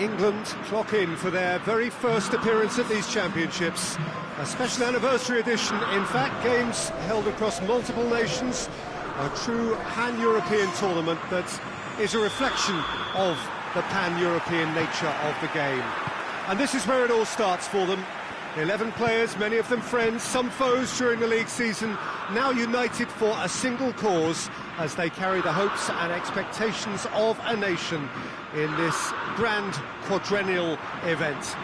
England clock in for their very first appearance at these championships. A special anniversary edition, in fact, games held across multiple nations. A true pan-European tournament that is a reflection of the pan-European nature of the game. And this is where it all starts for them. 11 players, many of them friends, some foes during the league season, now united for a single cause as they carry the hopes and expectations of a nation in this grand quadrennial event.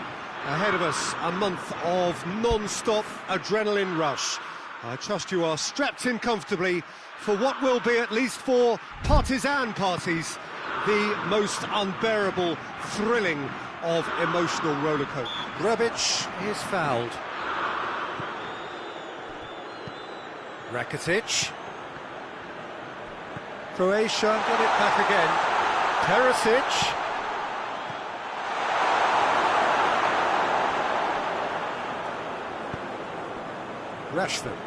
Ahead of us, a month of non-stop adrenaline rush. I trust you are strapped in comfortably for what will be, at least for partisan parties, the most unbearable, thrilling of emotional rollercoaster. Rebic is fouled. Rakitic. Croatia get it back again. Perisic. Rashford.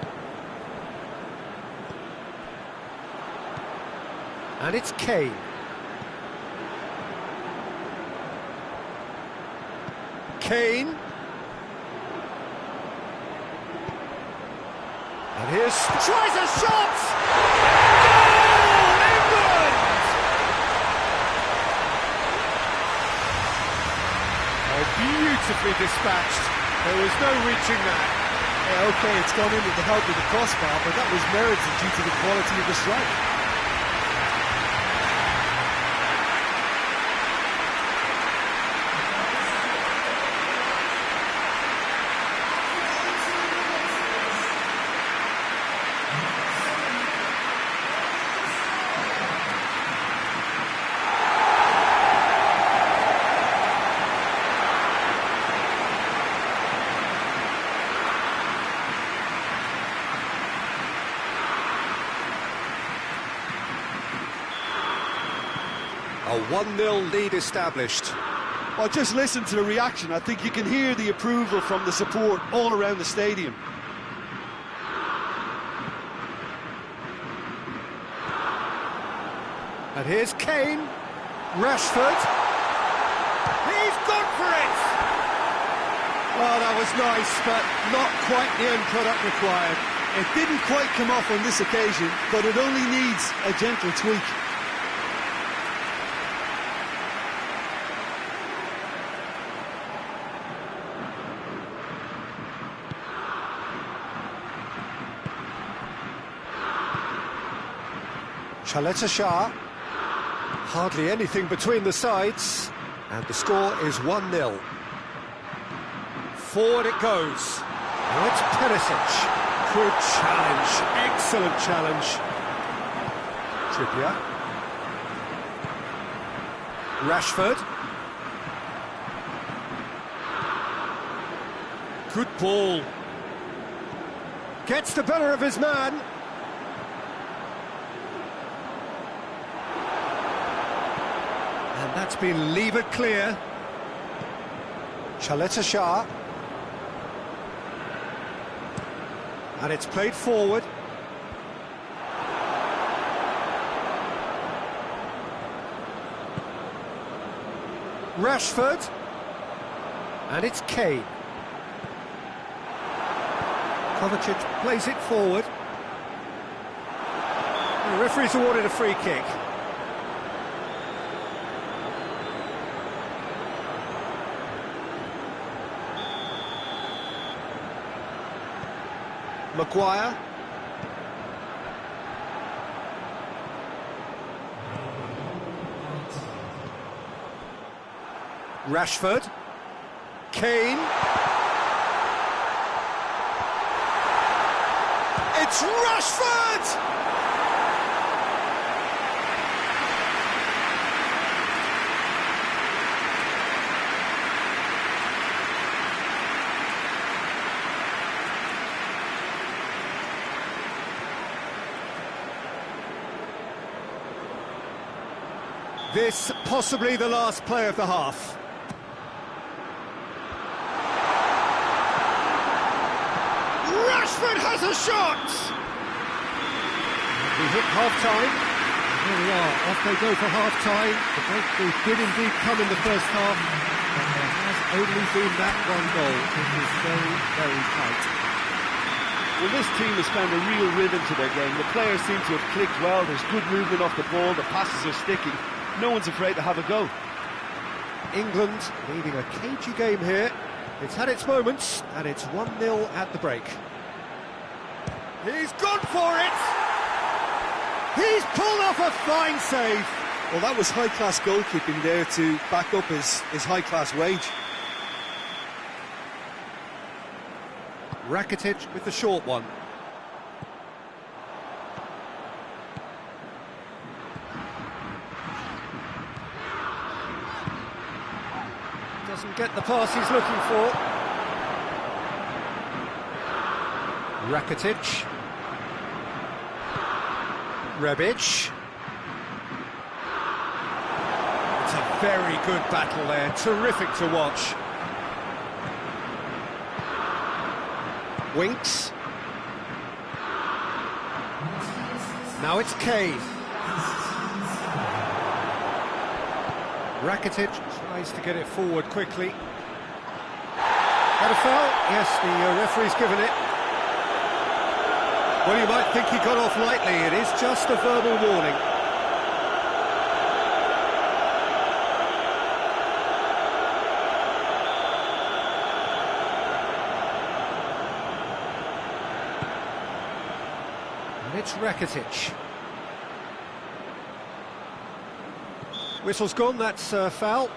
And it's Kane. Kane. And here's... tries a shot! Goal! England! Oh, beautifully dispatched. There was no reaching that. Yeah, OK, it's gone in with the help of the crossbar, but that was merited due to the quality of the strike. A 1-0 lead established. Well, just listen to the reaction. I think you can hear the approval from the support all around the stadium. And here's Kane. Rashford. He's gone for it! Well, that was nice, but not quite the end product required. It didn't quite come off on this occasion, but it only needs a gentle tweak. Shah, hardly anything between the sides, and the score is 1-0. Forward it goes. Now it's Perisic. Good challenge, excellent challenge. Trippier. Rashford. Good ball. Gets the better of his man. And that's been levered clear. Shah. And it's played forward. Rashford. And it's Kane. Kovacic plays it forward. The referee's awarded a free kick. Maguire. Rashford. Kane. It's Rashford! This possibly the last play of the half. Rashford has a shot! We hit half-time. Here we are, off they go for half-time. The breakthrough did indeed come in the first half, but there has only been that one goal. It was very, very tight. Well, this team has found a real rhythm to their game. The players seem to have clicked well. There's good movement off the ball. The passes are sticking. No one's afraid to have a go. England leading a cagey game here. It's had its moments, and it's 1-0 at the break. He's gone for it! He's pulled off a fine save! Well, that was high-class goalkeeping there to back up his high-class wage. Rakitic with the short one. Doesn't get the pass he's looking for. Rakitic. Rebic. It's a very good battle there, terrific to watch. Winks. Now it's Kane. Rakitic tries to get it forward quickly. Had a foul? Yes, the referee's given it. Well, you might think he got off lightly. It is just a verbal warning. And it's Rakitic. Whistle's gone, that's a foul.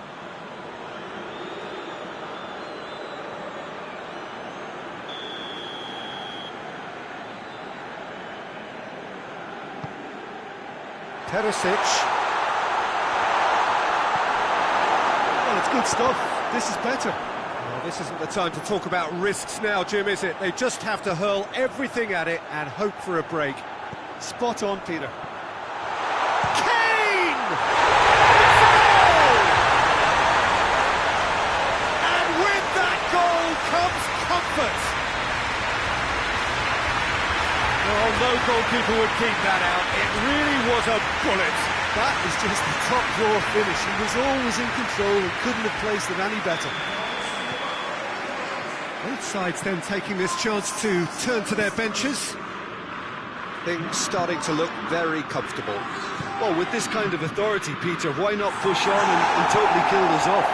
Perisic. Well, it's good stuff. This is better. Well, this isn't the time to talk about risks now, Jim, is it? They just have to hurl everything at it and hope for a break. Spot on, Peter. Kane! It's a goal! And with that goal comes comfort. Oh, no goalkeeper would keep that out. It really was a bullet. That is just the top drawer finish. He was always in control and couldn't have placed it any better. Both sides then taking this chance to turn to their benches. Things starting to look very comfortable. Well, with this kind of authority, Peter, why not push on and totally kill us off?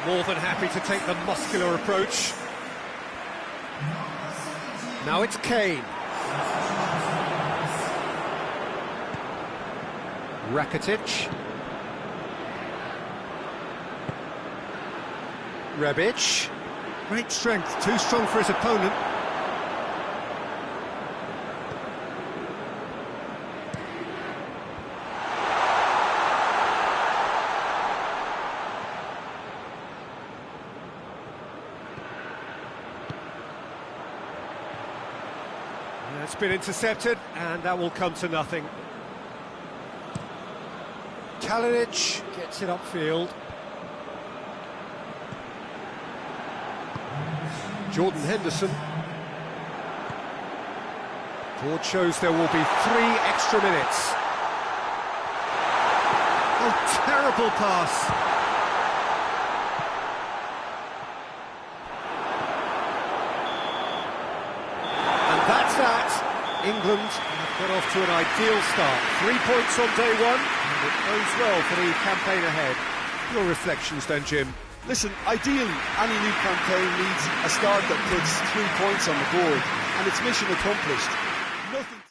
More than happy to take the muscular approach. Now it's Kane. Rakitic. Rebic. Great strength, too strong for his opponent. That's been intercepted, and that will come to nothing. Kalinic gets it upfield. Jordan Henderson. Board shows there will be 3 extra minutes. Oh, terrible pass. And that's that. England have got off to an ideal start. 3 points on day one, and it bodes well for the campaign ahead. Your reflections then, Jim? Listen, ideally, any new campaign needs a start that puts 3 points on the board, and it's mission accomplished. Nothing.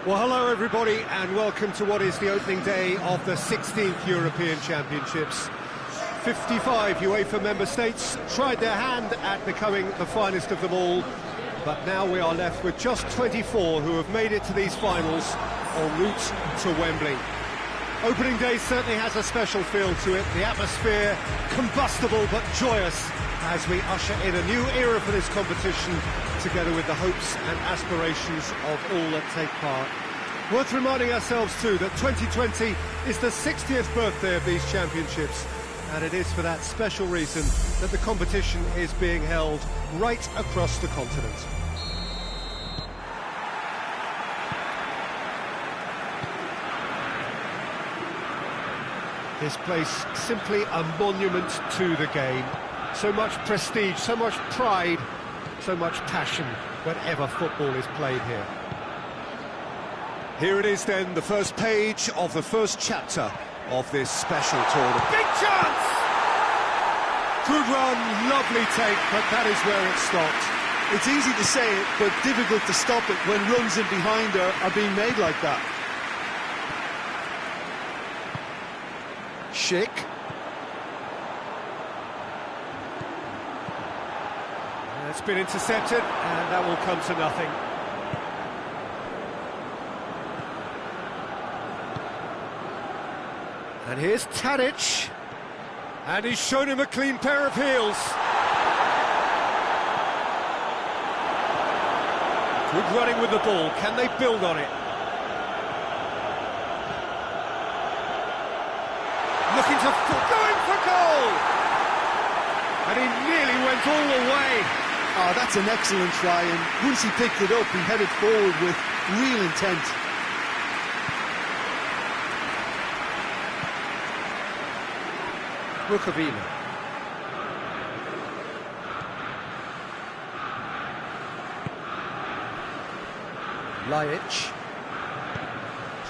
Well, hello everybody, and welcome to what is the opening day of the 16th European Championships. 55 UEFA member states tried their hand at becoming the finest of them all, but now we are left with just 24 who have made it to these finals en route to Wembley. Opening day certainly has a special feel to it, the atmosphere combustible but joyous as we usher in a new era for this competition, together with the hopes and aspirations of all that take part. Worth reminding ourselves too that 2020 is the 60th birthday of these championships, and it is for that special reason that the competition is being held right across the continent. This place simply a monument to the game. So much prestige, so much pride, so much passion whenever football is played here. Here it is then, the first page of the first chapter of this special tournament. Big chance! Good run, lovely take, but that is where it stopped. It's easy to say it, but difficult to stop it when runs in behind are being made like that. Schick. It's been intercepted, and that will come to nothing. And here's Tadic, and he's shown him a clean pair of heels. Good running with the ball, can they build on it? Looking to going for goal! And he nearly went all the way. Oh, that's an excellent try, and once he picked it up, he headed forward with real intent. Rukavina. Lajic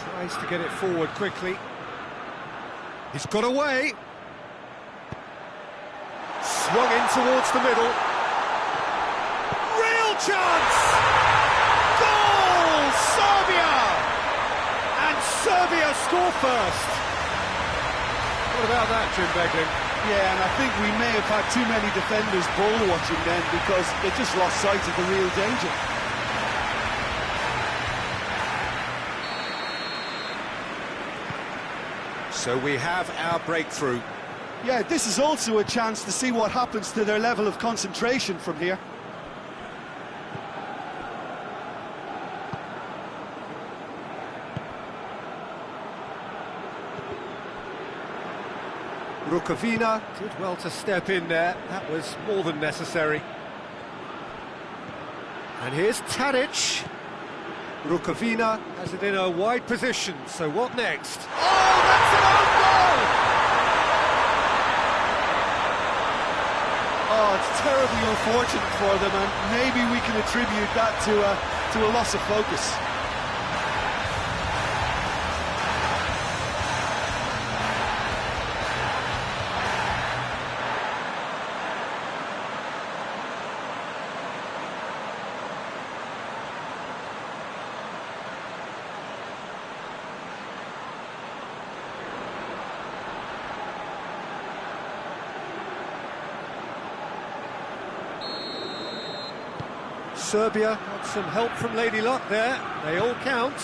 tries to get it forward quickly. He's got away. Swung in towards the middle. Real chance! Goal! Serbia! And Serbia score first. What about that, Jim Beglin? Yeah, and I think we may have had too many defenders ball watching then, because they just lost sight of the real danger. So we have our breakthrough. Yeah, this is also a chance to see what happens to their level of concentration from here. Rukavina did well to step in there. That was more than necessary. And here's Tadic. Rukavina has it in a wide position, so what next? Oh, that's an own goal! Oh, it's terribly unfortunate for them, and maybe we can attribute that to a loss of focus. Serbia got some help from Lady Luck there. They all count.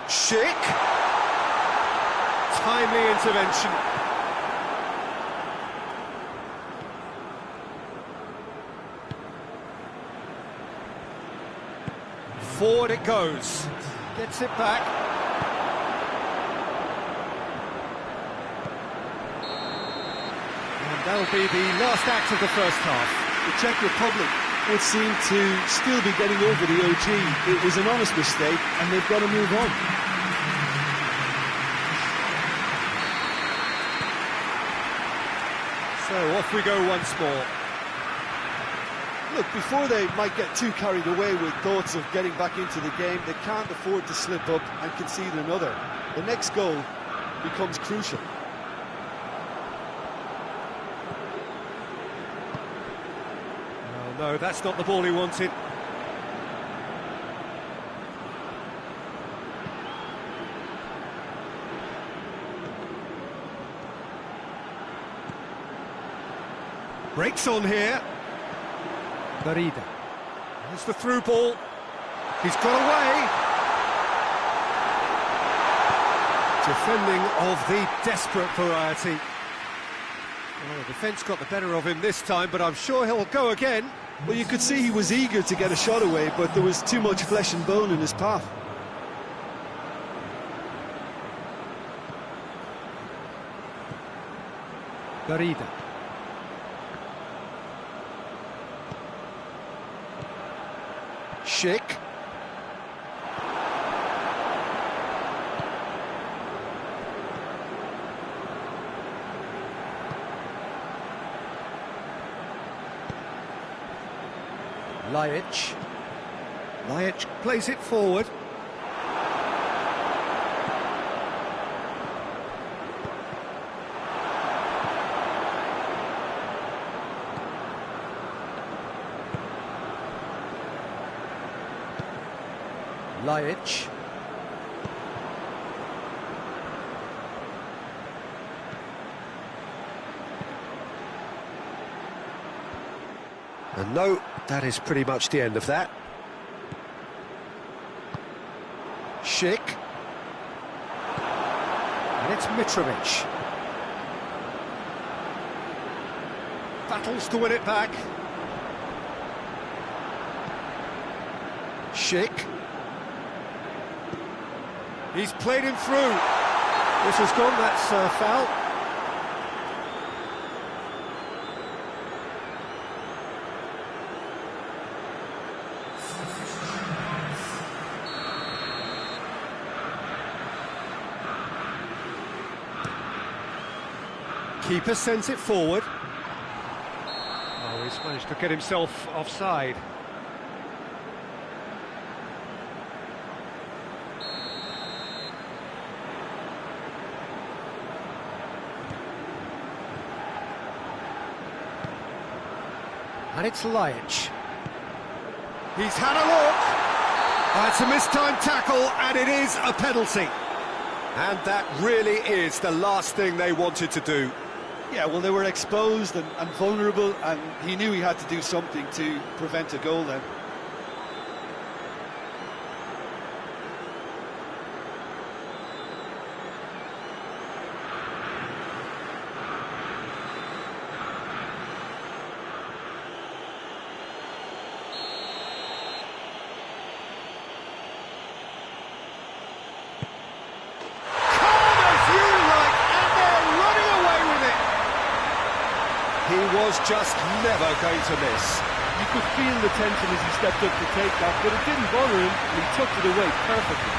Schick. Timely intervention. Forward it goes. Gets it back. That'll be the last act of the first half. The Czech Republic would seem to still be getting over the OG. It was an honest mistake, and they've got to move on. So off we go once more. Look, before they might get too carried away with thoughts of getting back into the game, they can't afford to slip up and concede another. The next goal becomes crucial. No, that's not the ball he wanted. Breaks on here. Barida. There's the through ball. He's got away. Defending of the desperate variety. Well, the defence got the better of him this time, but I'm sure he'll go again. Well, you could see he was eager to get a shot away, but there was too much flesh and bone in his path. Barida. Schick. Lajic plays it forward. Lajic. And no, that is pretty much the end of that. Schick. And it's Mitrovic. Battles to win it back. Schick. He's played him through. This has gone, that's foul. Keeper sends it forward. Oh, he's managed to get himself offside. And it's Lajic. He's had a look. That's a mistimed tackle, and it is a penalty. And that really is the last thing they wanted to do. Yeah, well, they were exposed and vulnerable, and he knew he had to do something to prevent a goal then. He was just never going to miss. You could feel the tension as he stepped up to take that, but it didn't bother him, and he took it away perfectly.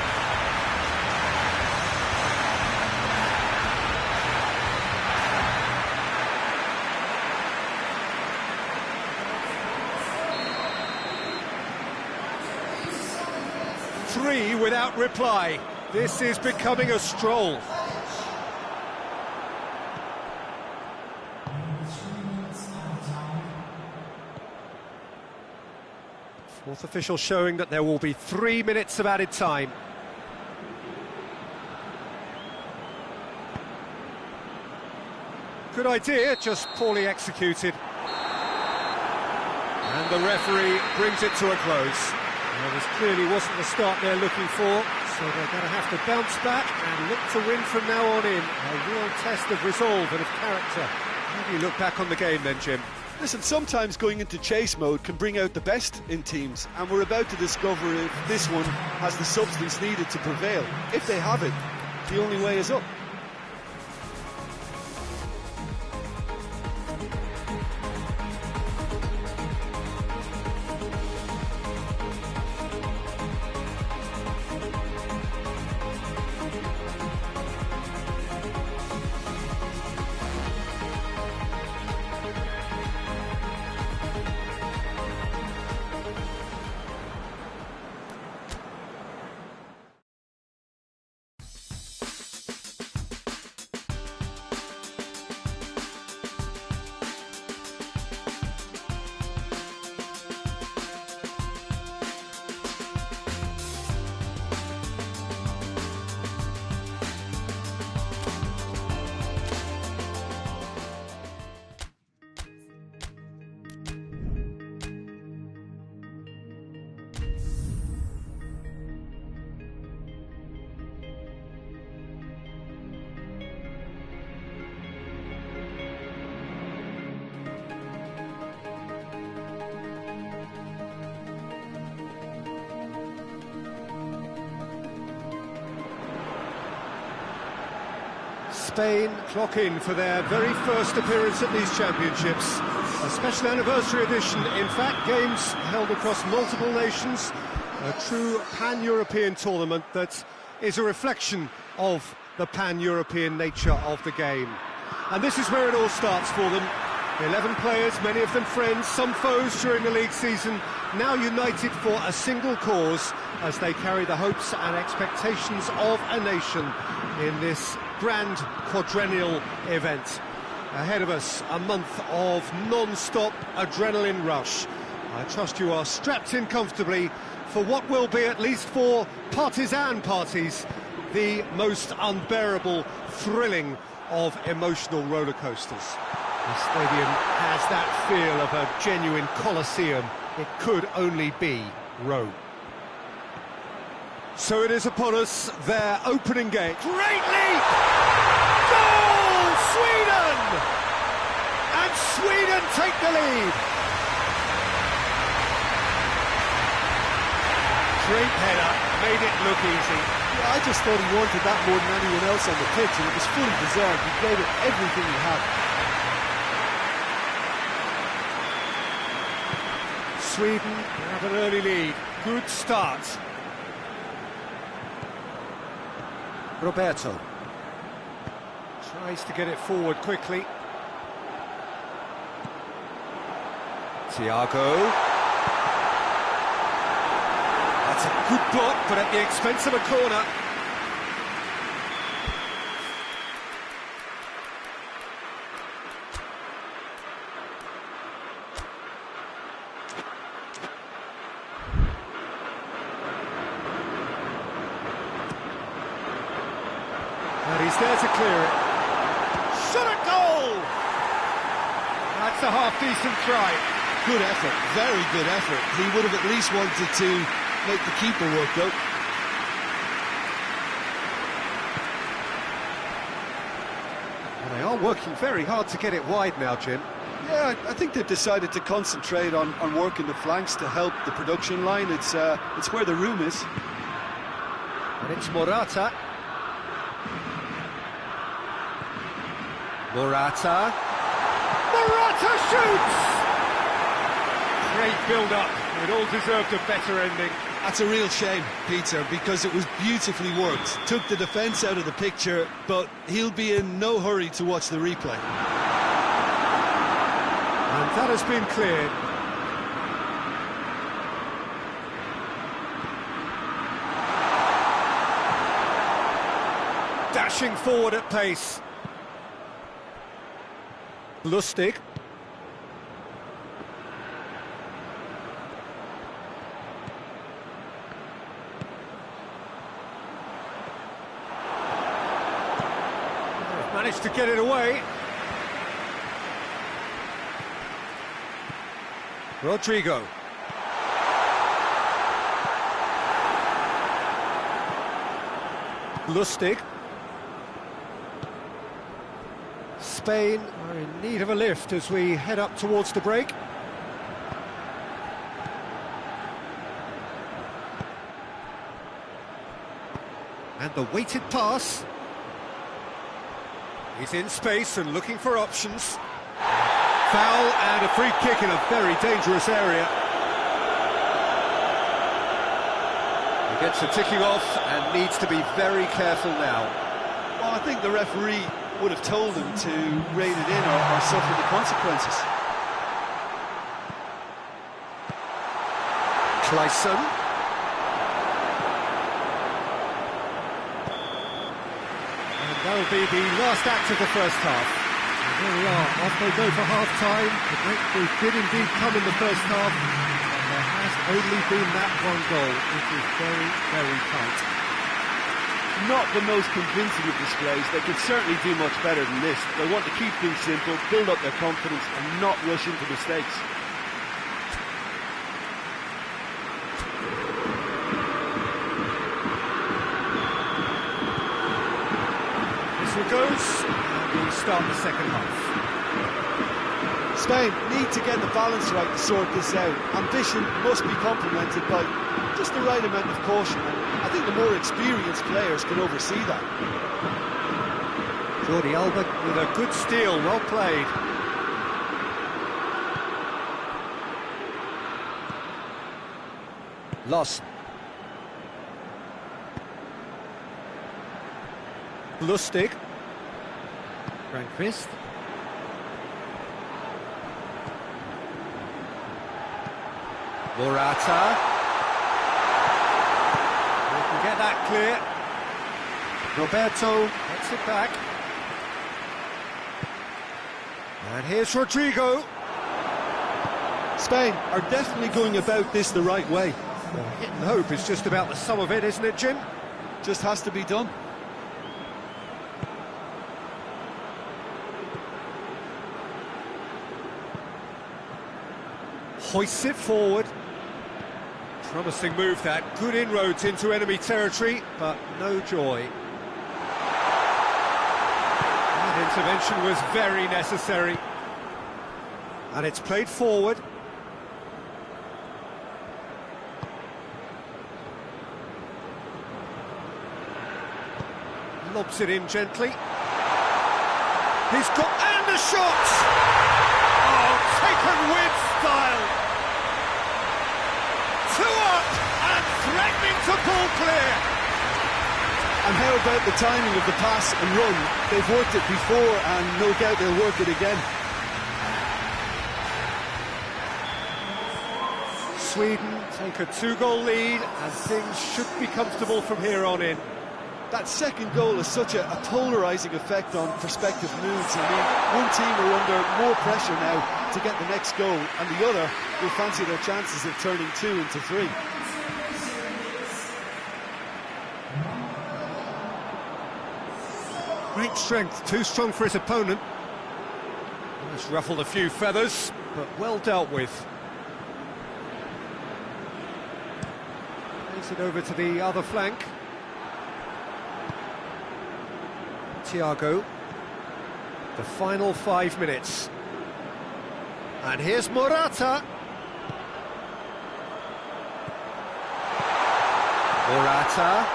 Three without reply. This is becoming a stroll. Fourth official showing that there will be 3 minutes of added time. Good idea, just poorly executed. And the referee brings it to a close. Well, this clearly wasn't the start they're looking for, so they're going to have to bounce back and look to win from now on in. A real test of resolve and of character. How do you look back on the game then, Jim? Listen, sometimes going into chase mode can bring out the best in teams, and we're about to discover if this one has the substance needed to prevail. If they have it, the only way is up. Spain clock in for their very first appearance at these championships. A special anniversary edition, in fact, games held across multiple nations. A true pan-European tournament that is a reflection of the pan-European nature of the game. And this is where it all starts for them. 11 players, many of them friends, some foes during the league season, now united for a single cause as they carry the hopes and expectations of a nation in this grand quadrennial event. Ahead of us, a month of non-stop adrenaline rush. I trust you are strapped in comfortably for what will be, at least for partisan parties, the most unbearable, thrilling of emotional roller coasters. The stadium has that feel of a genuine Colosseum. It could only be Rome. So it is upon us, their opening game. Great leap! Goal! Sweden! And Sweden take the lead. Great header, made it look easy. Yeah, I just thought he wanted that more than anyone else on the pitch, and it was fully deserved. He gave it everything he had. Sweden have an early lead. Good start. Roberto tries to get it forward quickly. Thiago. That's a good block, but at the expense of a corner. And he's there to clear it. Shot at goal! That's a half-decent try. Good effort, very good effort. He would have at least wanted to make the keeper work, though. Well, they are working very hard to get it wide now, Jim. Yeah, I think they've decided to concentrate on working the flanks to help the production line. It's where the room is. And it's Morata. Morata shoots! Great build-up. It all deserved a better ending. That's a real shame, Peter, because it was beautifully worked. Took the defence out of the picture, but he'll be in no hurry to watch the replay. And that has been cleared. Dashing forward at pace. Lustig. Managed to get it away. Rodrigo. Lustig. Spain are in need of a lift as we head up towards the break. And the weighted pass. He's in space and looking for options. Foul and a free kick in a very dangerous area. He gets a ticking off and needs to be very careful now. Well, I think the referee would have told him to rein it in or suffer the consequences. Clayson. And that'll be the last act of the first half. And here we are, off they go for half-time. The breakthrough did indeed come in the first half, and there has only been that one goal. It is very, very tight. Not the most convincing of displays. They could certainly do much better than this. They want to keep things simple, build up their confidence and not rush into mistakes. This one goes, and we start the second half. Spain need to get the balance right to sort this out. Ambition must be complemented by just the right amount of caution. I think the more experienced players can oversee that. Jordi Alba with a good steal, well played. Loss. Lustig. Frankvist. Morata. We can get that clear. Roberto gets it back. And here's Rodrigo. Spain are definitely going about this the right way. Well, hit and hope is just about the sum of it, isn't it, Jim? Just has to be done. Hoists it forward. Promising move that. Good inroads into enemy territory, but no joy. That intervention was very necessary. And it's played forward. Lobs it in gently. He's got... and the shot! Oh, taken with style! 2 up and threatening to pull clear! And how about the timing of the pass and run? They've worked it before and no doubt they'll work it again. Sweden take a 2-goal lead and things should be comfortable from here on in. That second goal has such a polarising effect on prospective moods. I mean, one team are under more pressure now to get the next goal, and the other will fancy their chances of turning 2 into 3. Great strength, too strong for his opponent. It's ruffled a few feathers, but well dealt with. Plays it over to the other flank. Thiago. The final 5 minutes. And here's Morata. Morata.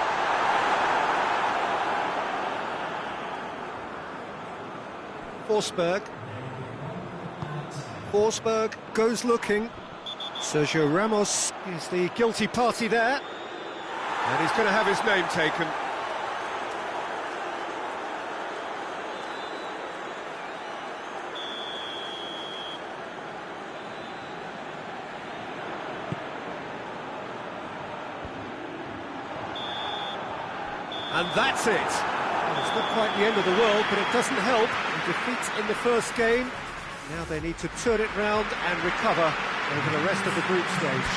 Forsberg goes looking. Sergio Ramos is the guilty party there. And he's going to have his name taken. And that's it. Well, it's not quite the end of the world, but it doesn't help. A defeat in the first game. Now they need to turn it round and recover over the rest of the group stage.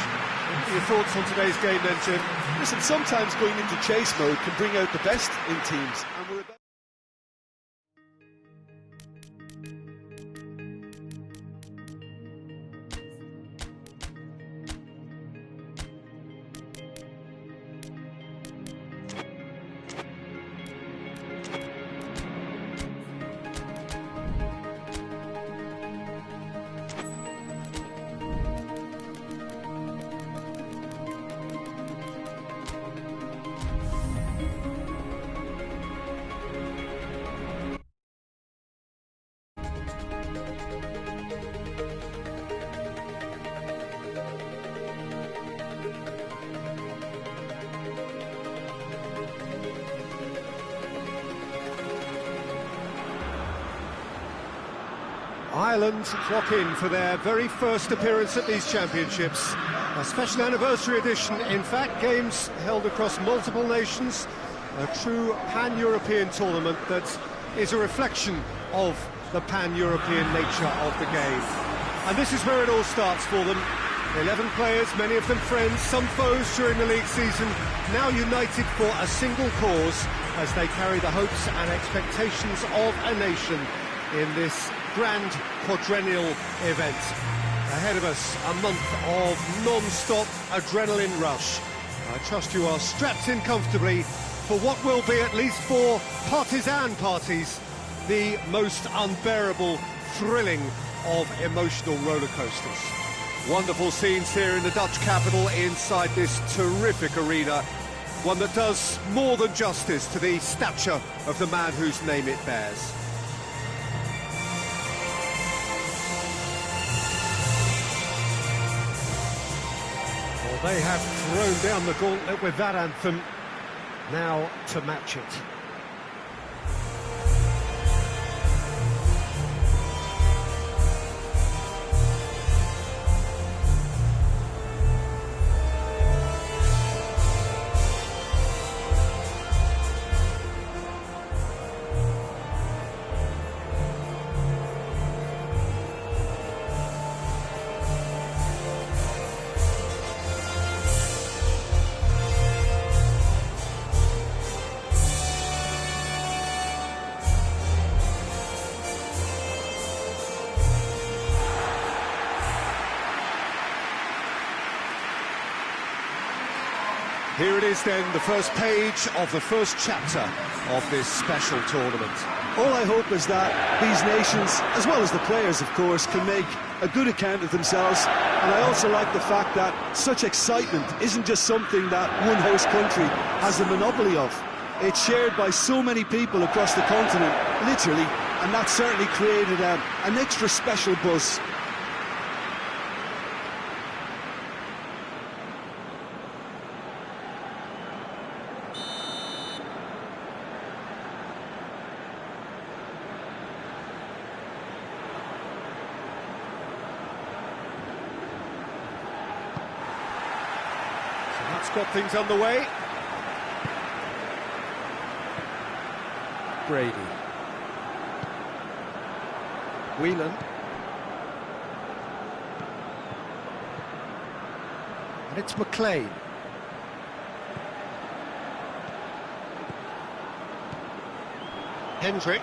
What are your thoughts on today's game then, Jim? Listen, sometimes going into chase mode can bring out the best in teams, and we're about... Ireland clock in for their very first appearance at these championships. A special anniversary edition, in fact, games held across multiple nations. A true pan-European tournament that is a reflection of the pan-European nature of the game. And this is where it all starts for them. 11 players, many of them friends, some foes during the league season, now united for a single cause as they carry the hopes and expectations of a nation in this grand quadrennial event. Ahead of us, a month of non-stop adrenaline rush. I trust you are strapped in comfortably for what will be, at least for partisan parties, the most unbearable, thrilling of emotional roller coasters. Wonderful scenes here in the Dutch capital inside this terrific arena. One that does more than justice to the stature of the man whose name it bears. Well, they have thrown down the gauntlet with that anthem. Now to match it. Here it is then, the first page of the first chapter of this special tournament. All I hope is that these nations, as well as the players of course, can make a good account of themselves. And I also like the fact that such excitement isn't just something that one host country has the monopoly of. It's shared by so many people across the continent, literally, and that certainly created an extra special buzz. That's got things underway. Brady. Whelan. And it's McLean. Hendrick.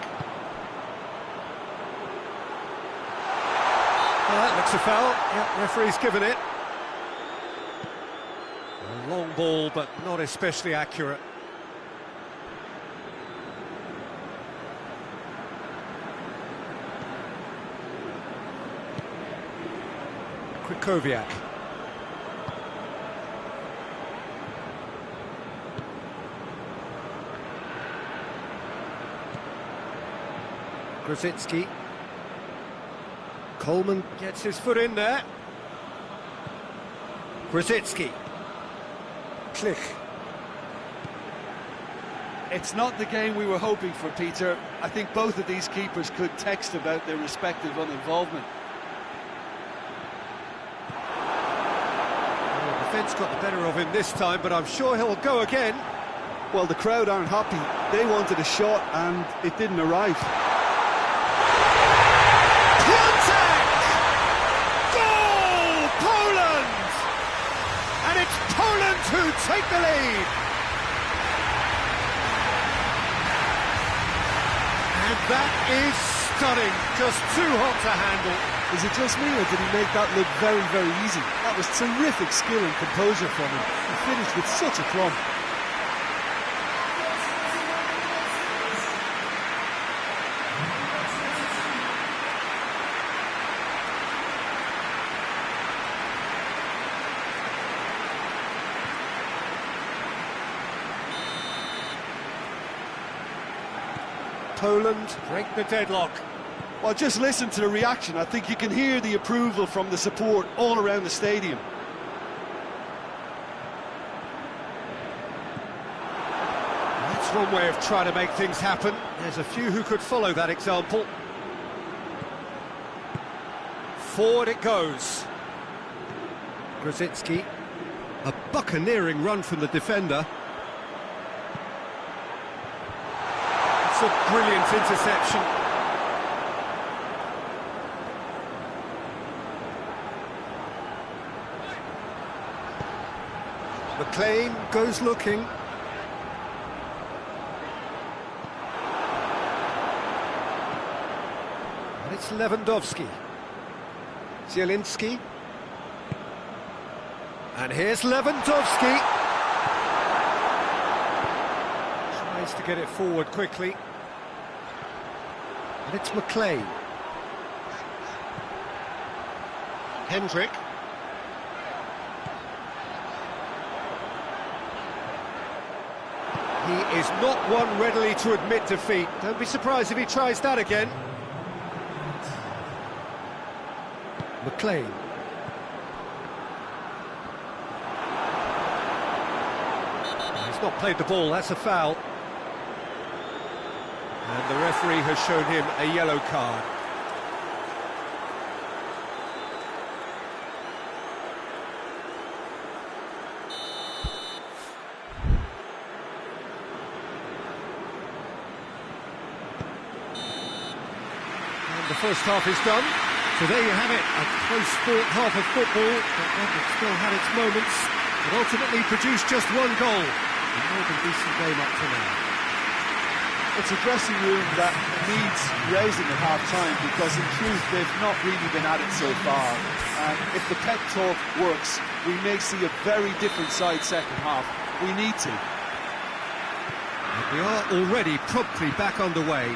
Well, that looks a foul. Yeah, referee's given it. A long ball, but not especially accurate. Krychowiak. Grosicki. Coleman gets his foot in there. Grosicki. Klich. It's not the game we were hoping for, Peter. I think both of these keepers could text about their respective uninvolvement. Well, the defence got the better of him this time, but I'm sure he'll go again. Well, the crowd aren't happy. They wanted a shot and it didn't arrive. Goal! Poland! And it's Poland who take the lead. And that is stunning. Just too hot to handle. Is it just me, or did he make that look very, very easy? That was terrific skill and composure from him. He finished with such a plumb. Poland break the deadlock. Well, just listen to the reaction. I think you can hear the approval from the support all around the stadium. That's one way of trying to make things happen. There's a few who could follow that example. Forward it goes. Grosicki. A buccaneering run from the defender. It's a brilliant interception. McLean goes looking. And it's Lewandowski. Zielinski. And here's Lewandowski. Tries to get it forward quickly. And it's McLean. Hendrick. He is not one readily to admit defeat. Don't be surprised if he tries that again. McLean. He's not played the ball, that's a foul. And the referee has shown him a yellow card. And the first half is done. So there you have it, a close-fought half of football, but one that still had its moments, but ultimately produced just one goal. A more than decent game up to now. It's a dressing room that needs raising at half-time, because in truth they've not really been at it so far. And if the pep talk works, we may see a very different side second half. We need to. And we are already promptly back underway.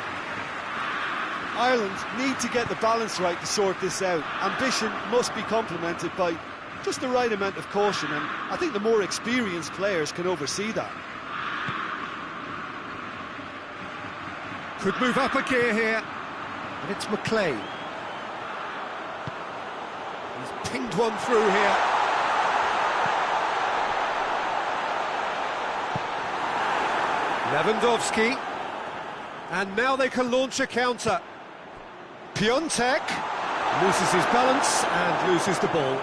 Ireland need to get the balance right to sort this out. Ambition must be complemented by just the right amount of caution, and I think the more experienced players can oversee that. Could move up a gear here, and it's McLean. He's pinged one through here. Lewandowski, and now they can launch a counter. Piontek loses his balance and loses the ball.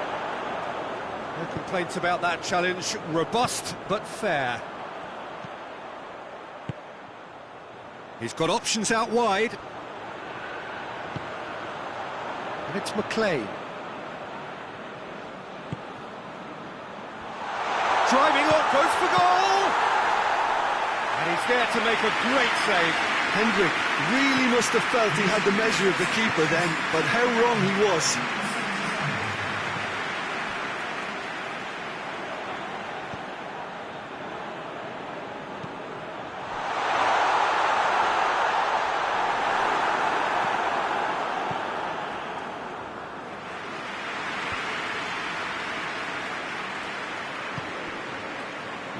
No complaints about that challenge, robust but fair. He's got options out wide. And it's McLean. Driving on, goes for goal! And he's there to make a great save. Hendrick really must have felt he had the measure of the keeper then, but how wrong he was.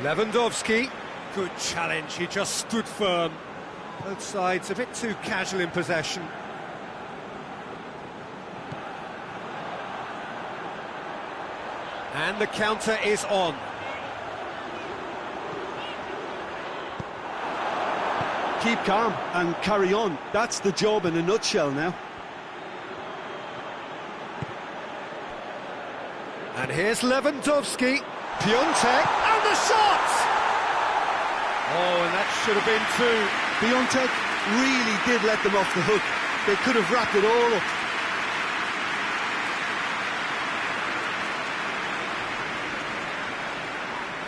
Lewandowski, good challenge, he just stood firm. Both sides a bit too casual in possession. And the counter is on. Keep calm and carry on. That's the job in a nutshell now. And here's Lewandowski. Piontek, and the shot! Oh, and that should have been two. Piontek really did let them off the hook. They could have wrapped it all up.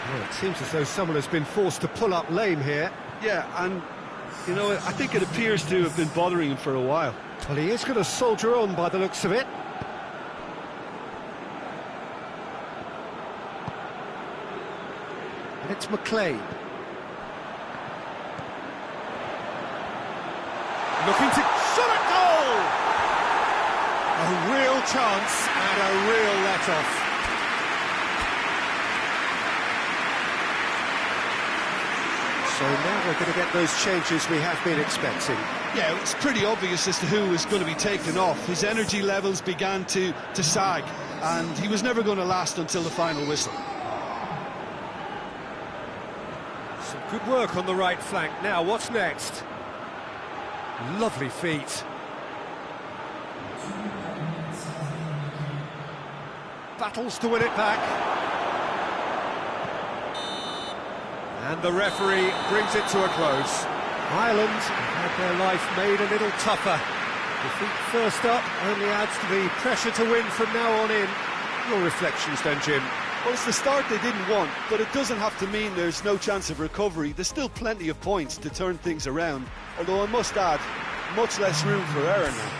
Well, it seems as though someone has been forced to pull up lame here. Yeah, and, you know, I think it appears to have been bothering him for a while. Well, he is going to soldier on by the looks of it. And it's McLean. Looking to shot at goal! A real chance and a real let-off. So now we're going to get those changes we have been expecting. Yeah, it's pretty obvious as to who was going to be taken off. His energy levels began to sag, and he was never going to last until the final whistle. Some good work on the right flank. Now, what's next? Lovely feet. Battles to win it back. And the referee brings it to a close. Ireland have had their life made a little tougher. Defeat first up only adds to the pressure to win from now on in. Your reflections then, Jim? Well, it's the start they didn't want, but it doesn't have to mean there's no chance of recovery. There's still plenty of points to turn things around, although I must add, much less room for error now.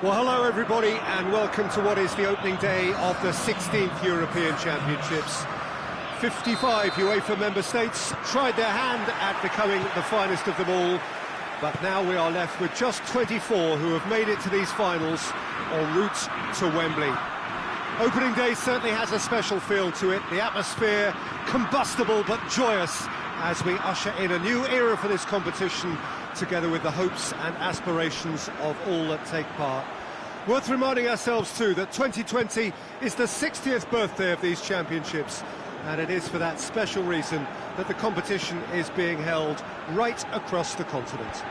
Well, hello everybody, and welcome to what is the opening day of the 16th European Championships. 55 UEFA member states tried their hand at becoming the finest of them all, but now we are left with just 24 who have made it to these finals en route to Wembley. Opening day certainly has a special feel to it, the atmosphere combustible but joyous as we usher in a new era for this competition, together with the hopes and aspirations of all that take part. Worth reminding ourselves too that 2020 is the 60th birthday of these championships, and it is for that special reason that the competition is being held right across the continent.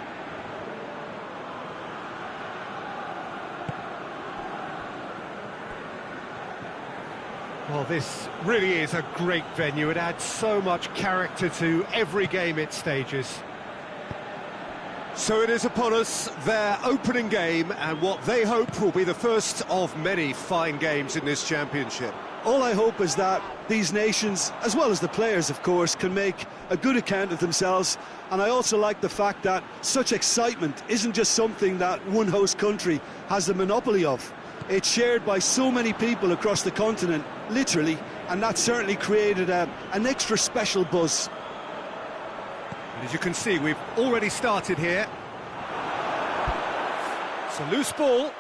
Well, this really is a great venue. It adds so much character to every game it stages. So it is upon us, their opening game, and what they hope will be the first of many fine games in this championship. All I hope is that these nations, as well as the players of course, can make a good account of themselves, and I also like the fact that such excitement isn't just something that one host country has the monopoly of. It's shared by so many people across the continent, literally, and that certainly created an extra special buzz. And as you can see, we've already started here. It's a loose ball.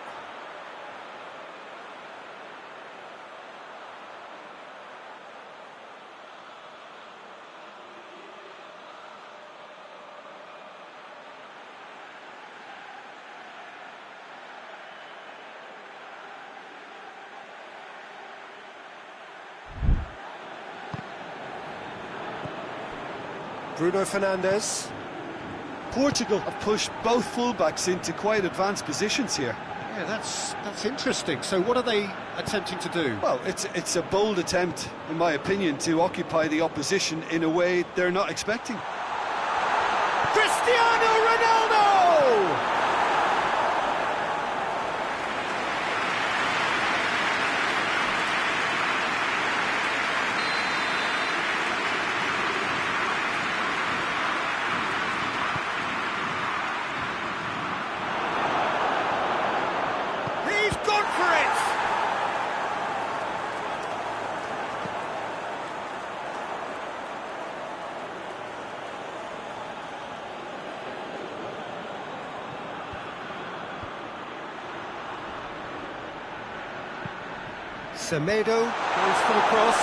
Bruno Fernandes. Portugal have pushed both fullbacks into quite advanced positions here. Yeah, that's interesting. So what are they attempting to do? Well, it's a bold attempt, in my opinion, to occupy the opposition in a way they're not expecting. Cristiano Ronaldo! Semedo goes for the cross.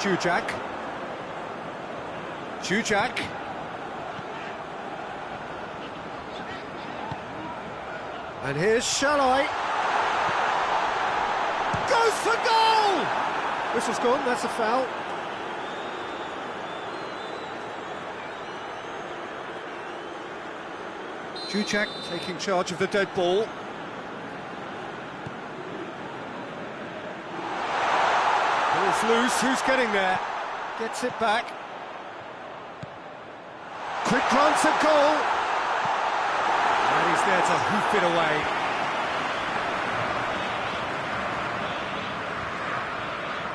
Jujak. And here's Shalai. Goes for goal! Whistle's gone, that's a foul. Jujak taking charge of the dead ball. Ball's loose, who's getting there? Gets it back. Quick glance at goal. And he's there to hoof it away.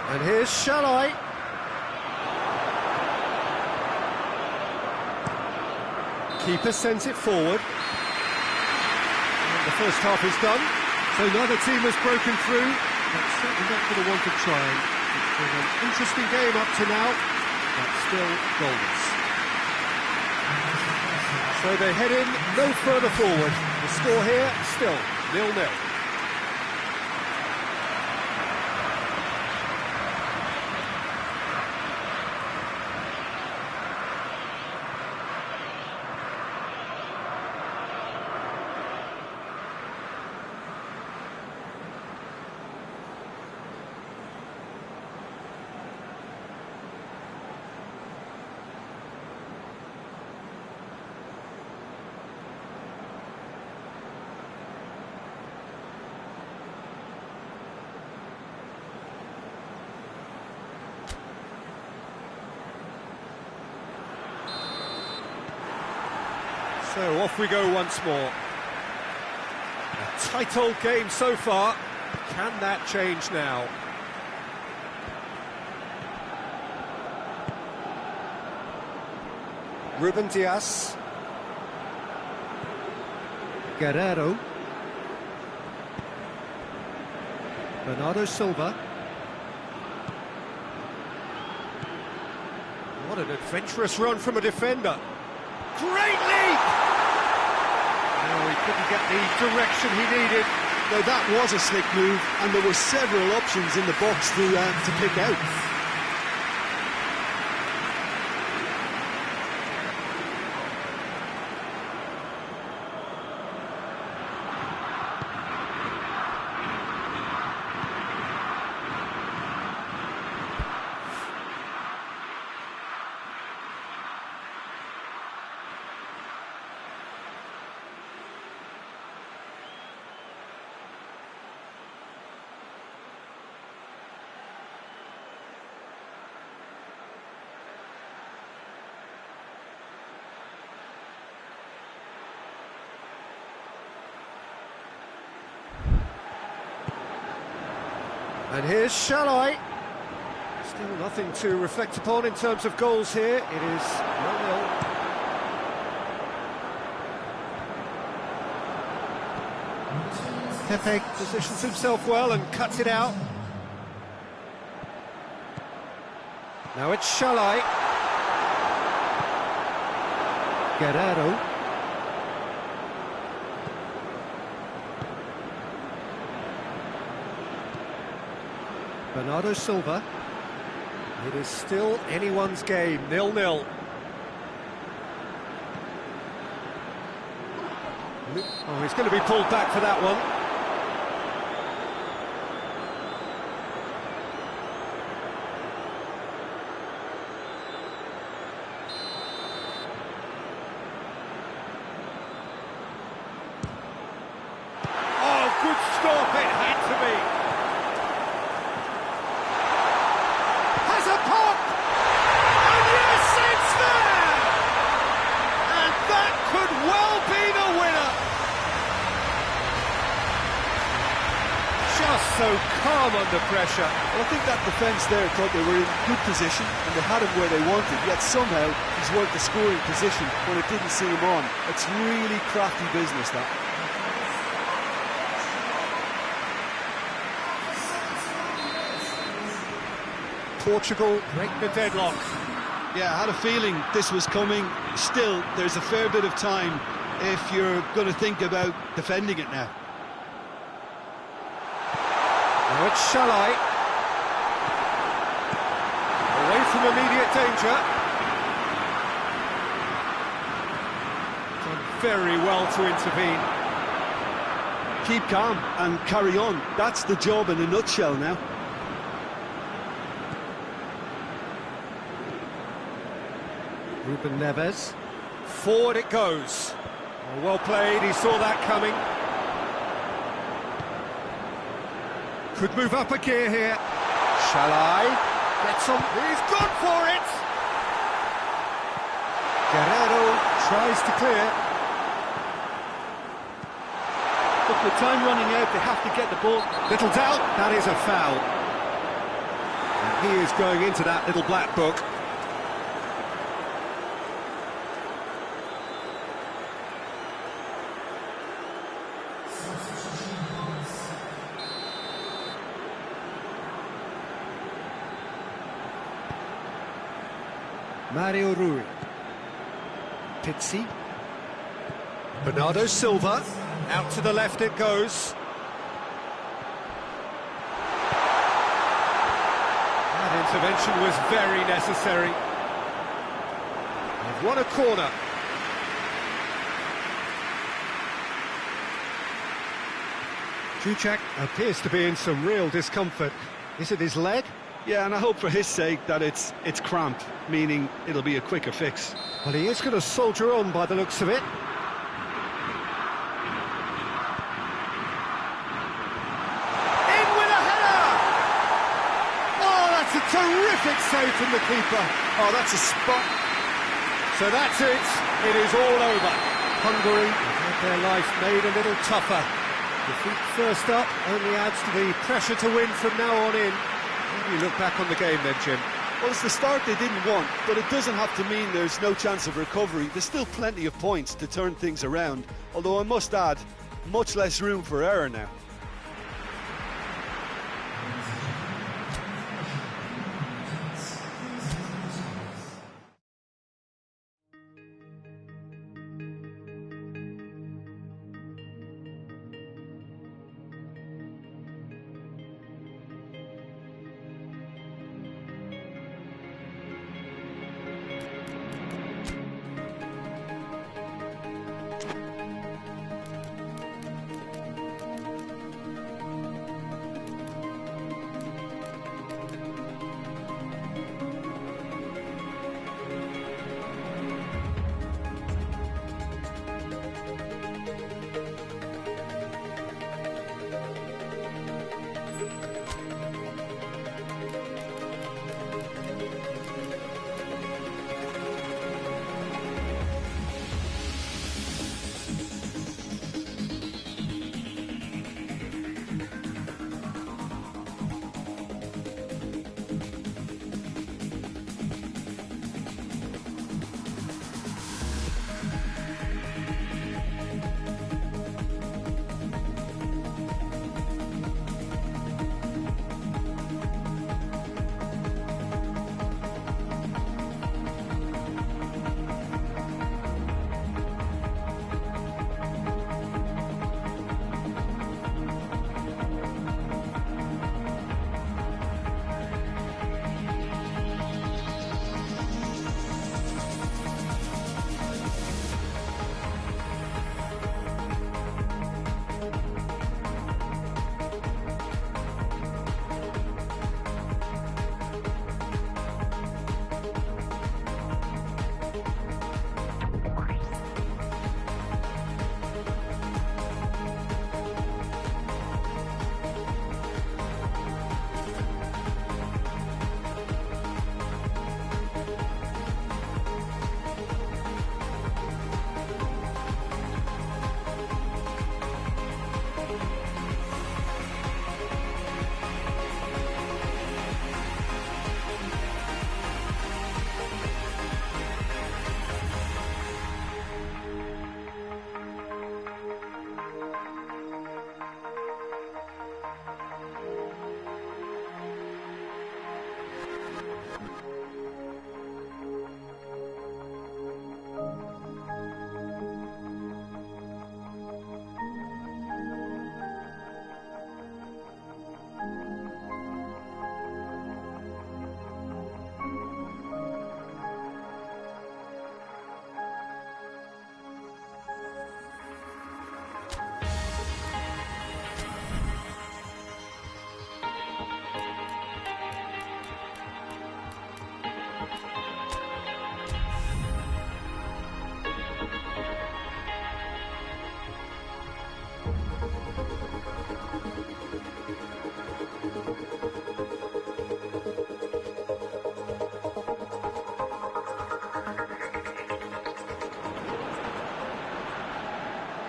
And here's Shalai. Keeper sends it forward. And the first half is done, so neither team has broken through, but certainly not for the want of trying. It's been an interesting game up to now, but still goalless. So they head in no further forward. The score here, still 0-0. So off we go once more. A tight old game so far. Can that change now? Ruben Dias. Guerrero. Bernardo Silva. What an adventurous run from a defender. Great leap! No, he couldn't get the direction he needed. Now that was a slick move, and there were several options in the box to pick out. And here's Shalai. Still nothing to reflect upon in terms of goals here. It is 0-0. Pepe positions himself well and cuts it out. Now it's Shalai. Guerrero. Bernardo Silva. It is still anyone's game, 0-0. Oh, he's going to be pulled back for that one. Oh, good stop, it had to be. A pop! And yes, it's there! And that could well be the winner! Just so calm under pressure. Well, I think that defence there thought they were in good position and they had him where they wanted, yet somehow he's worked the scoring position when it didn't see him on. It's really crafty business, that. Portugal break the deadlock. Yeah, I had a feeling this was coming. Still, there's a fair bit of time if you're going to think about defending it now. Now it's Shalai. Away from immediate danger. Done very well to intervene. Keep calm and carry on. That's the job in a nutshell now. Ruben Neves. Forward it goes. Oh, well played, he saw that coming. Could move up a gear here. Shalai gets on. He's gone for it! Guerrero tries to clear. Look, with time running out, they have to get the ball. Little doubt, that is a foul. And he is going into that little black book. Mario Rui. Pizzi. Bernardo Silva. Out to the left it goes. That intervention was very necessary. They've won a corner. Kuchak appears to be in some real discomfort. Is it his leg? Yeah, and I hope for his sake that it's cramped, meaning it'll be a quicker fix. Well, he is going to soldier on by the looks of it. In with a header! Oh, that's a terrific save from the keeper. Oh, that's a spot. So that's it. It is all over. Hungary have had their life made a little tougher. Defeat first up only adds to the pressure to win from now on in. How do you look back on the game then, Jim? Well, it's the start they didn't want, but it doesn't have to mean there's no chance of recovery. There's still plenty of points to turn things around, although I must add, much less room for error now.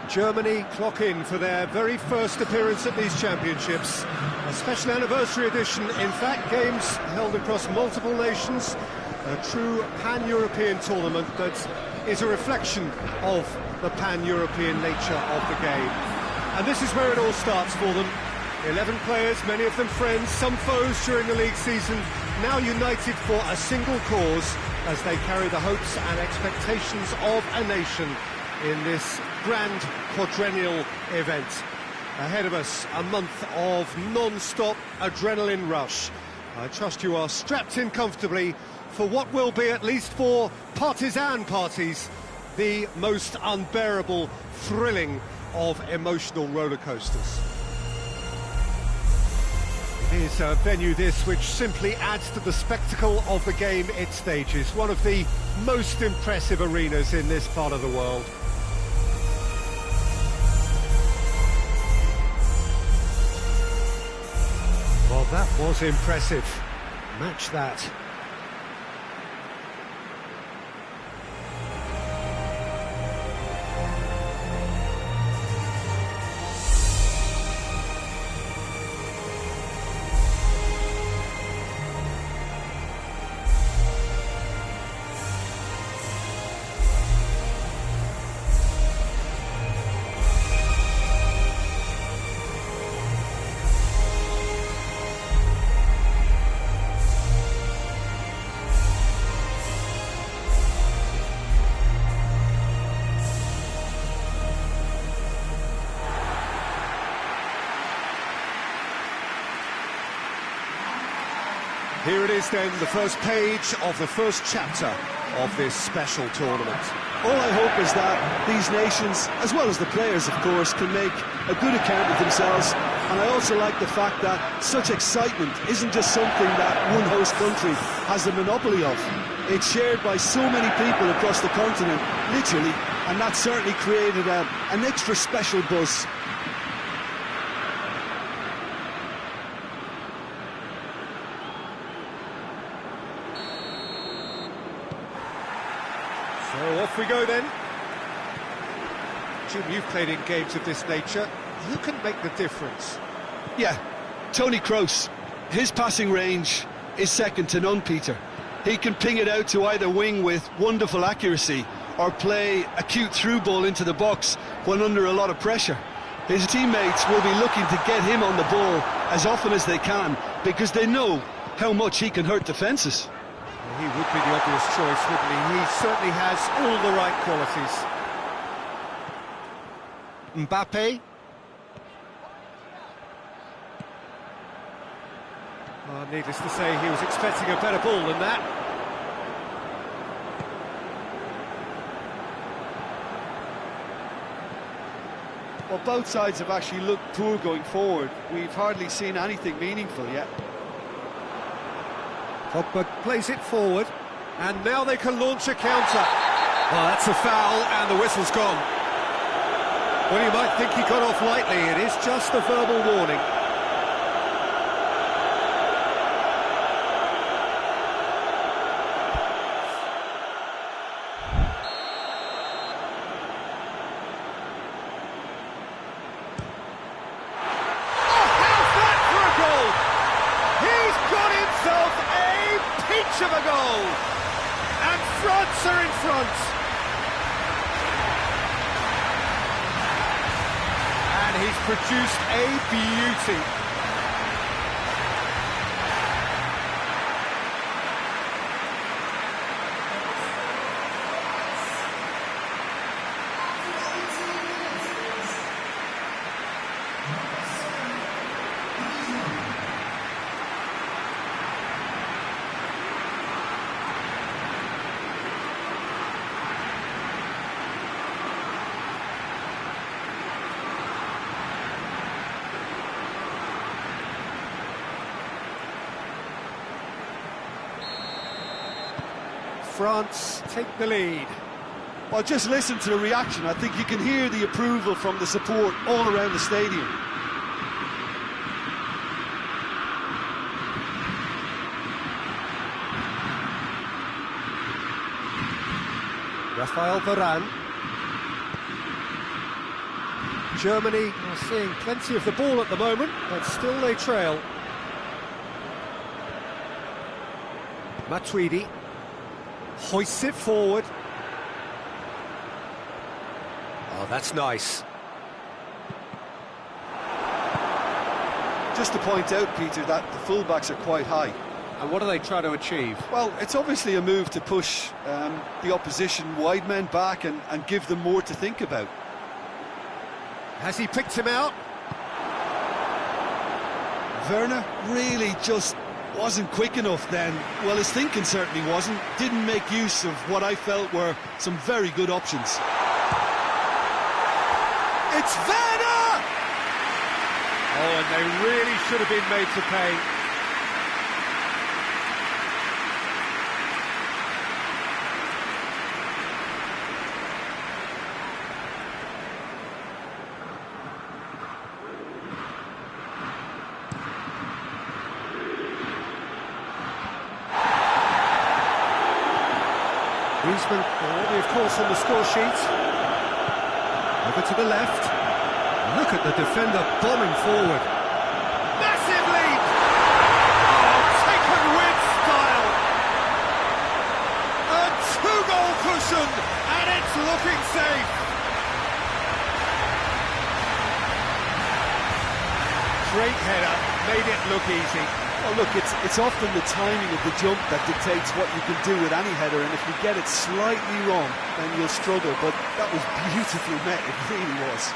Germany clock in for their very first appearance at these championships. A special anniversary edition, in fact, games held across multiple nations. A true pan-European tournament that is a reflection of the pan-European nature of the game. And this is where it all starts for them. 11 players, many of them friends, some foes during the league season, now united for a single cause as they carry the hopes and expectations of a nation in this grand quadrennial event. Ahead of us, a month of non-stop adrenaline rush. I trust you are strapped in comfortably for what will be, at least for partisan parties, the most unbearable, thrilling of emotional roller coasters. It is a venue this which simply adds to the spectacle of the game it stages. One of the most impressive arenas in this part of the world. Well, that was impressive. Match that. Here it is then, the first page of the first chapter of this special tournament. All I hope is that these nations, as well as the players of course, can make a good account of themselves. And I also like the fact that such excitement isn't just something that one host country has the monopoly of. It's shared by so many people across the continent, literally, and that certainly created an extra special buzz. So off we go then. Jim, you've played in games of this nature. Who can make the difference? Yeah, Tony Kroos. His passing range is second to none, Peter. He can ping it out to either wing with wonderful accuracy or play a cute through ball into the box when under a lot of pressure. His teammates will be looking to get him on the ball as often as they can because they know how much he can hurt defences. He would be the obvious choice, wouldn't he? He certainly has all the right qualities. Mbappe. Oh, needless to say, he was expecting a better ball than that. Well, both sides have actually looked poor going forward. We've hardly seen anything meaningful yet. Pogba plays it forward, and now they can launch a counter. Well, that's a foul, and the whistle's gone. Well, you might think he got off lightly. It is just a verbal warning. Of a goal, and France are in front, and he's produced a beauty. France take the lead. Well, just listen to the reaction. I think you can hear the approval from the support all around the stadium. Rafael Varane. Germany are seeing plenty of the ball at the moment, but still they trail. Matuidi hoists it forward. Oh, that's nice. Just to point out, Peter, that the fullbacks are quite high. And what are they trying to achieve? Well, it's obviously a move to push the opposition wide men back and give them more to think about. Has he picked him out? Werner really just wasn't quick enough then. Well, his thinking certainly wasn't. Didn't make use of what I felt were some very good options. It's Werner! Oh, and they really should have been made to pay. Griezmann already, of course, on the score sheet. Over to the left. Look at the defender bombing forward. Massive lead! Oh, taken with style! A two-goal cushion, and it's looking safe. Great header, made it look easy. Well, look, it's often the timing of the jump that dictates what you can do with any header, and if you get it slightly wrong, then you'll struggle, but that was beautifully met, it really was.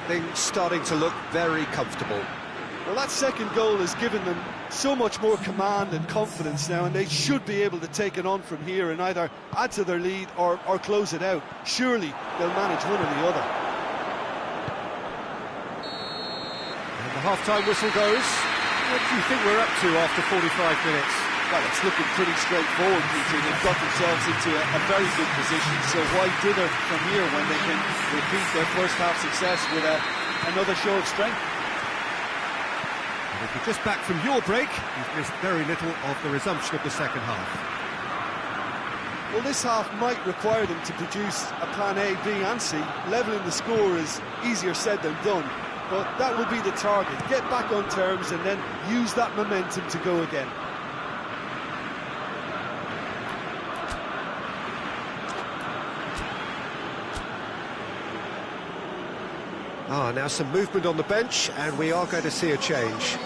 things starting to look very comfortable. Well, that second goal has given them so much more command and confidence now, and they should be able to take it on from here and either add to their lead or close it out. Surely they'll manage one or the other. And the half-time whistle goes. What do you think we're up to after 45 minutes? Well, it's looking pretty straightforward, Peter. They've got themselves into a very good position, so why dither from here when they can repeat their first half success with another show of strength? And if you're just back from your break, you've missed very little of the resumption of the second half. Well, this half might require them to produce a plan A, B and C. Levelling the score is easier said than done, but that will be the target. Get back on terms and then use that momentum to go again. Now some movement on the bench, and we are going to see a change.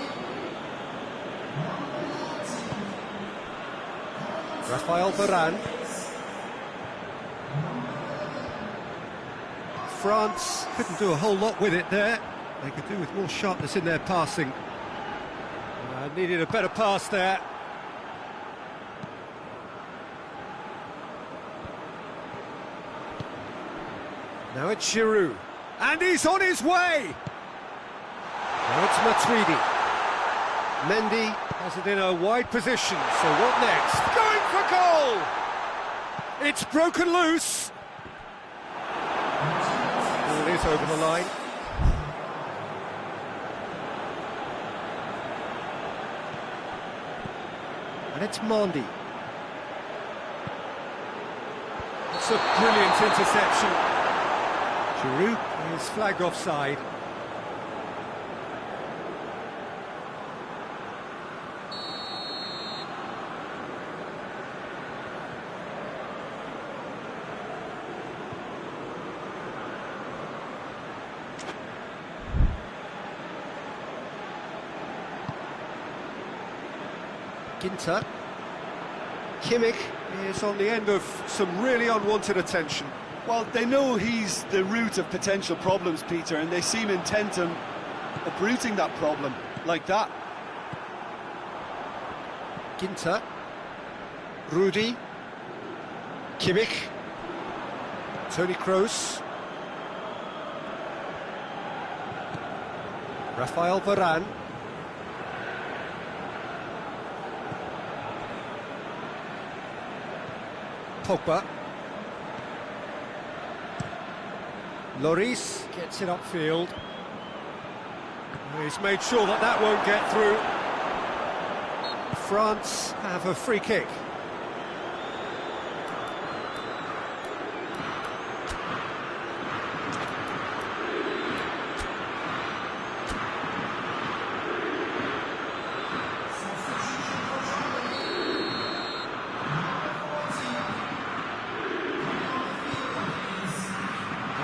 Rafael Varane. France couldn't do a whole lot with it there. They could do with more sharpness in their passing. Needed a better pass there. Now it's Giroud. And he's on his way! Now it's Matuidi. Mendy has it in a wide position, so what next? Going for goal! It's broken loose! Ball is over the line. And it's Mendy. It's a brilliant interception. Giroud is flagged offside. Ginter. Kimmich is on the end of some really unwanted attention. Well, they know he's the root of potential problems, Peter, and they seem intent on uprooting that problem like that. Ginter. Rudy. Kimmich. Toni Kroos. Rafael Varane. Pogba. Lloris gets it upfield. He's made sure that that won't get through. France have a free kick.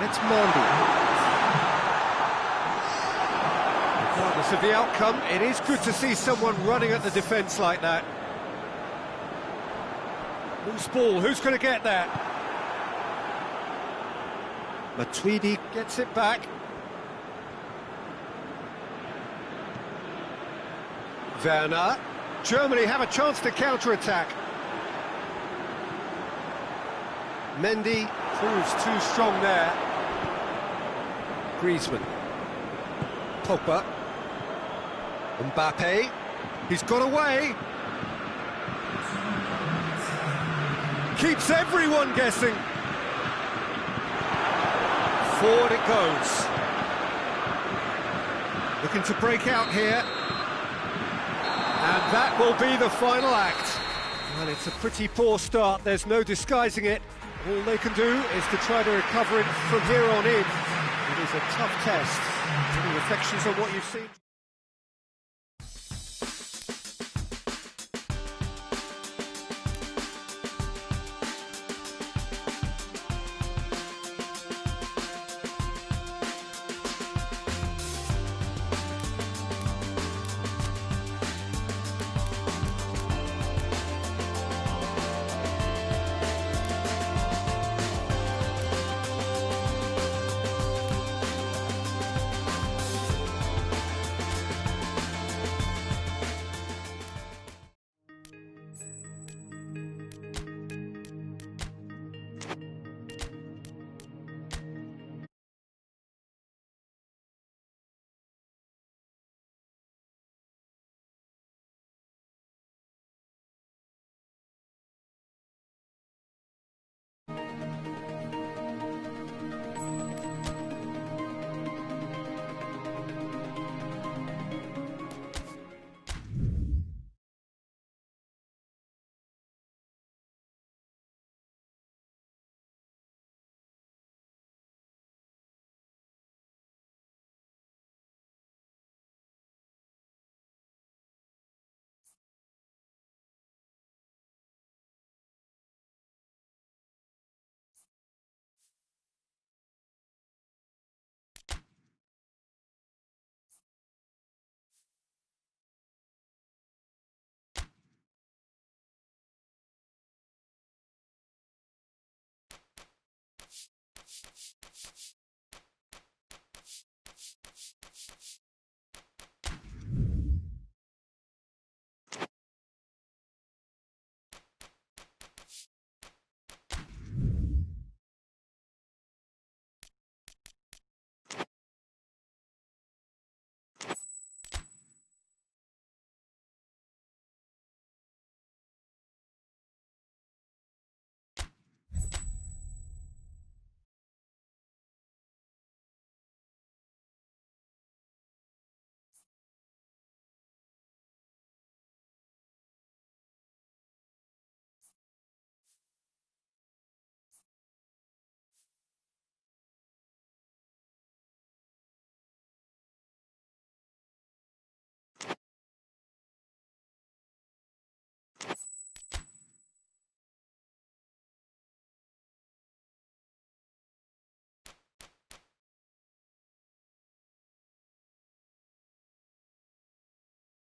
It's Mendy. Regardless of the outcome, it is good to see someone running at the defence like that. Loose ball, who's going to get that? Matuidi gets it back. Werner. Germany have a chance to counter-attack. Mendy proves too strong there. Griezmann. Pogba. Mbappe. He's got away. Keeps everyone guessing. Forward it goes. Looking to break out here. And that will be the final act. Well, it's a pretty poor start, there's no disguising it. All they can do is to try to recover it from here on in. It is a tough test. Any reflections on what you've seen?